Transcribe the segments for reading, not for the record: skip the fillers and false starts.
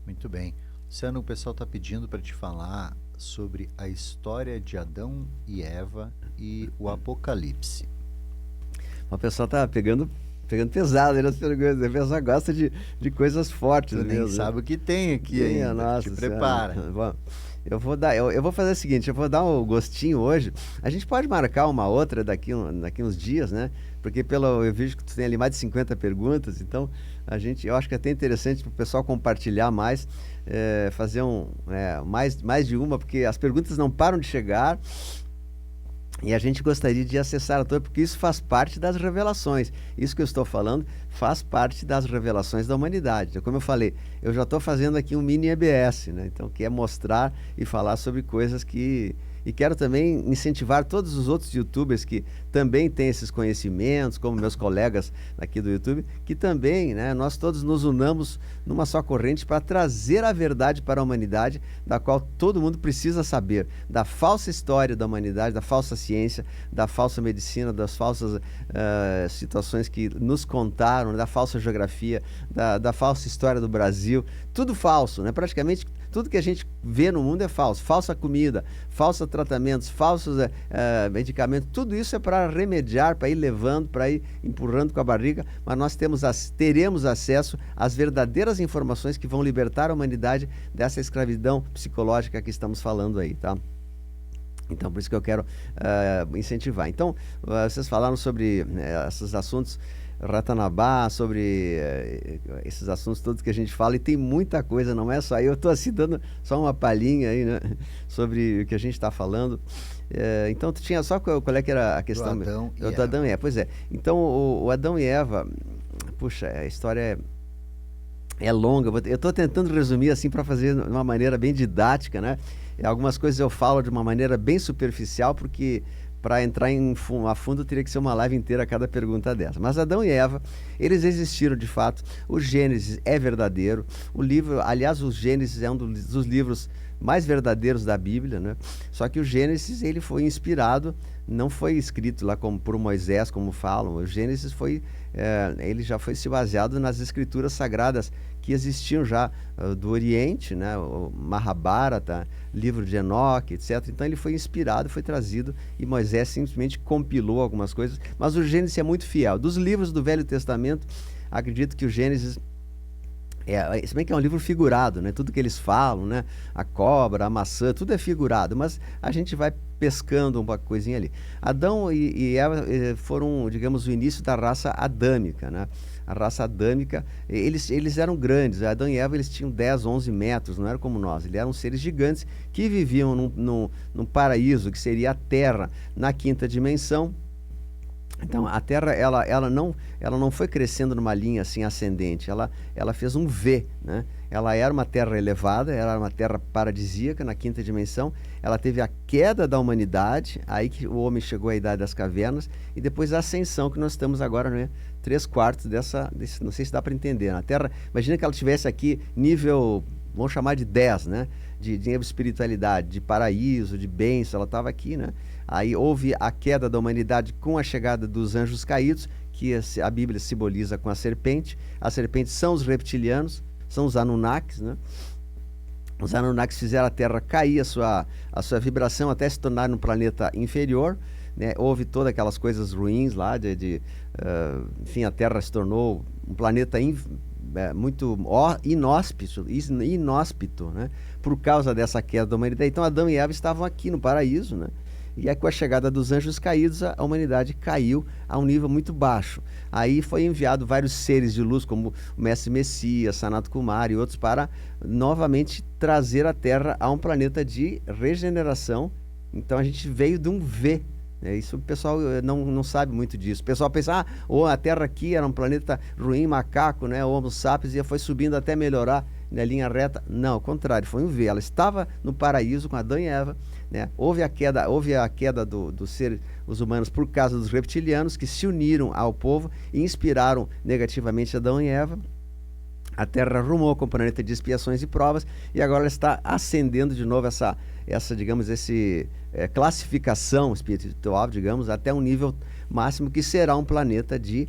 Muito bem. Luciano, o pessoal está pedindo para te falar sobre a história de Adão e Eva e o Apocalipse. O pessoal tá pegando pesado aí nas perguntas. O pessoal gosta de coisas fortes Tu nem mesmo, né? sabe o que tem aqui Minha ainda. Te nossa senhora. prepara. Bom, eu vou fazer o seguinte, eu vou dar um gostinho hoje. A gente pode marcar uma outra daqui uns dias, né? Porque eu vejo que tu tem ali mais de 50 perguntas, então eu acho que é até interessante para o pessoal compartilhar mais, fazer mais de uma, porque as perguntas não param de chegar. E a gente gostaria de acessar a todos, porque isso faz parte das revelações. Isso que eu estou falando faz parte das revelações da humanidade. Então, como eu falei, eu já estou fazendo aqui um mini EBS, né? Então, que é mostrar e falar sobre coisas que... E quero também incentivar todos os outros youtubers que também têm esses conhecimentos, como meus colegas aqui do YouTube, que também, né, nós todos nos unamos numa só corrente para trazer a verdade para a humanidade, da qual todo mundo precisa saber, da falsa história da humanidade, da falsa ciência, da falsa medicina, das falsas situações que nos contaram, da falsa geografia, da falsa história do Brasil, tudo falso, né? Praticamente tudo que a gente vê no mundo é falso. Falsa comida, falsos tratamentos, falsos medicamentos, tudo isso é para remediar, para ir levando, para ir empurrando com a barriga, mas nós teremos acesso às verdadeiras informações que vão libertar a humanidade dessa escravidão psicológica que estamos falando aí, tá? Então, por isso que eu quero incentivar. Então, vocês falaram sobre esses assuntos, Ratanabá, sobre esses assuntos todos que a gente fala, e tem muita coisa, não é só eu estou assim dando só uma palhinha aí, né, sobre o que a gente está falando. Então, tu tinha só qual é que era a questão? Do Adão e Do Adão e Eva. Pois é. Então, o Adão e Eva, puxa, a história é longa. Eu estou tentando resumir assim para fazer de uma maneira bem didática, né? Algumas coisas eu falo de uma maneira bem superficial, porque para entrar a fundo teria que ser uma live inteira a cada pergunta dessa. Mas Adão e Eva, eles existiram de fato. O Gênesis é verdadeiro. O livro, aliás, o Gênesis é um dos livros mais verdadeiros da Bíblia, né? Só que o Gênesis, ele foi inspirado, não foi escrito lá como por Moisés, como falam. O Gênesis ele já foi se baseado nas escrituras sagradas que existiam já do Oriente, né? O Mahabharata, livro de Enoque, etc. Então ele foi inspirado, foi trazido, e Moisés simplesmente compilou algumas coisas. Mas o Gênesis é muito fiel. Dos livros do Velho Testamento, acredito que o Gênesis se bem que é um livro figurado, né? Tudo que eles falam, né? A cobra, a maçã, tudo é figurado, mas a gente vai pescando uma coisinha ali. Adão e Eva foram, digamos, o início da raça adâmica, né? A raça adâmica, eles eram grandes. Adão e Eva, eles tinham 10, 11 metros, não eram como nós. Eles eram seres gigantes que viviam num paraíso, que seria a Terra, na quinta dimensão. Então, a Terra, ela não foi crescendo numa linha assim ascendente, ela fez um V, né? Ela era uma terra elevada, era uma terra paradisíaca na quinta dimensão, ela teve a queda da humanidade, aí que o homem chegou à idade das cavernas, e depois a ascensão que nós estamos agora, né? 3/4 não sei se dá para entender, na Terra, imagina que ela tivesse aqui nível, vamos chamar de 10, né? De espiritualidade, de paraíso, de bênção, ela estava aqui, né? Aí houve a queda da humanidade com a chegada dos anjos caídos, que a Bíblia simboliza com a serpente. As serpentes são os reptilianos, são os Anunnakis, né? Os Anunnakis fizeram a Terra cair a sua vibração até se tornar um planeta inferior, né? Houve todas aquelas coisas ruins lá, enfim, a Terra se tornou um planeta muito inóspito, né? Por causa dessa queda da humanidade. Então Adão e Eva estavam aqui no paraíso, né? E aí, com a chegada dos anjos caídos, a humanidade caiu a um nível muito baixo. Aí foi enviado vários seres de luz, como o Mestre Messias, Sanat Kumara e outros, para novamente trazer a Terra a um planeta de regeneração. Então a gente veio de um V. Isso o pessoal não sabe muito disso. O pessoal pensa, a Terra aqui era um planeta ruim, macaco, né? O Homo sapiens, e foi subindo até melhorar na linha reta. Não, ao contrário, foi um V. Ela estava no paraíso com Adão e Eva, né? Houve a queda do ser, os humanos, por causa dos reptilianos, que se uniram ao povo e inspiraram negativamente Adão e Eva. A Terra rumou com o planeta de expiações e provas, e agora ela está ascendendo de novo essa digamos, classificação espiritual, digamos, até um nível máximo, que será um planeta de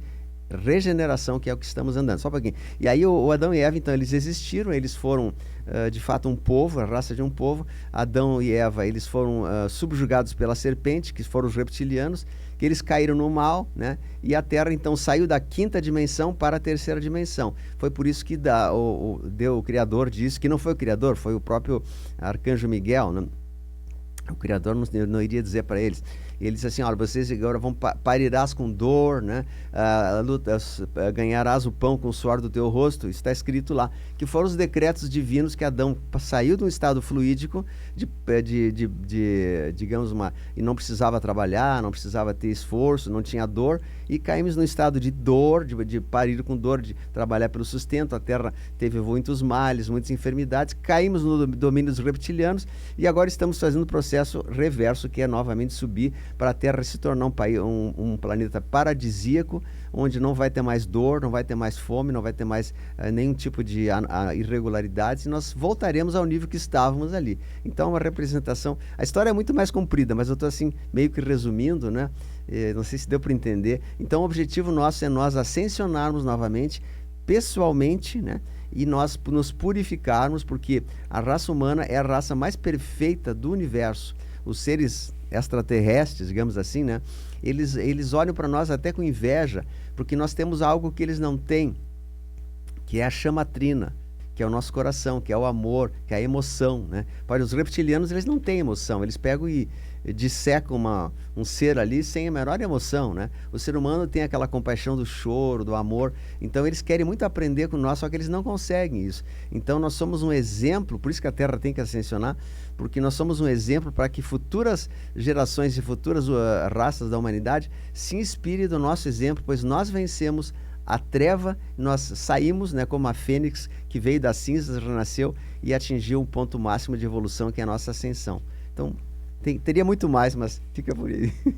regeneração, que é o que estamos andando. Só um pouquinho. E aí o Adão e Eva, então, eles existiram, eles foram de fato um povo, a raça de um povo. Adão e Eva, eles foram subjugados pela serpente, que foram os reptilianos, que eles caíram no mal, né? E a Terra então saiu da quinta dimensão para a terceira dimensão. Foi por isso que o Criador disse, que não foi o Criador, foi o próprio Arcanjo Miguel, né? O Criador não iria dizer para eles. Ele disse assim: olha, vocês agora vão parirás com dor, né? Ganharás o pão com o suor do teu rosto. Está escrito lá, que foram os decretos divinos que Adão saiu de um estado fluídico, digamos, e não precisava trabalhar, não precisava ter esforço, não tinha dor, e caímos num estado de dor, de parir com dor, de trabalhar pelo sustento. A terra teve muitos males, muitas enfermidades, caímos no domínio dos reptilianos, e agora estamos fazendo o processo reverso, que é novamente subir para a Terra se tornar um planeta paradisíaco, onde não vai ter mais dor, não vai ter mais fome, não vai ter mais nenhum tipo de irregularidades, e nós voltaremos ao nível que estávamos ali. Então, uma representação... A história é muito mais comprida, mas eu estou assim, meio que resumindo, né? Não sei se deu para entender. Então, o objetivo nosso é nós ascensionarmos novamente, pessoalmente, né? E nós nos purificarmos, porque a raça humana é a raça mais perfeita do universo. Os seres extraterrestres, digamos assim, né? Eles olham para nós até com inveja, porque nós temos algo que eles não têm, que é a chama trina, que é o nosso coração, que é o amor, que é a emoção, né? Para os reptilianos, eles não têm emoção, eles pegam e dissecam um ser ali sem a menor emoção, né? O ser humano tem aquela compaixão do choro, do amor, então eles querem muito aprender com nós, só que eles não conseguem isso. Então nós somos um exemplo, por isso que a Terra tem que ascensionar, porque nós somos um exemplo para que futuras gerações e futuras raças da humanidade se inspirem do nosso exemplo, pois nós vencemos a treva, nós saímos, né, como a fênix que veio das cinzas, renasceu e atingiu um ponto máximo de evolução, que é a nossa ascensão. Então, teria muito mais, mas fica por aí.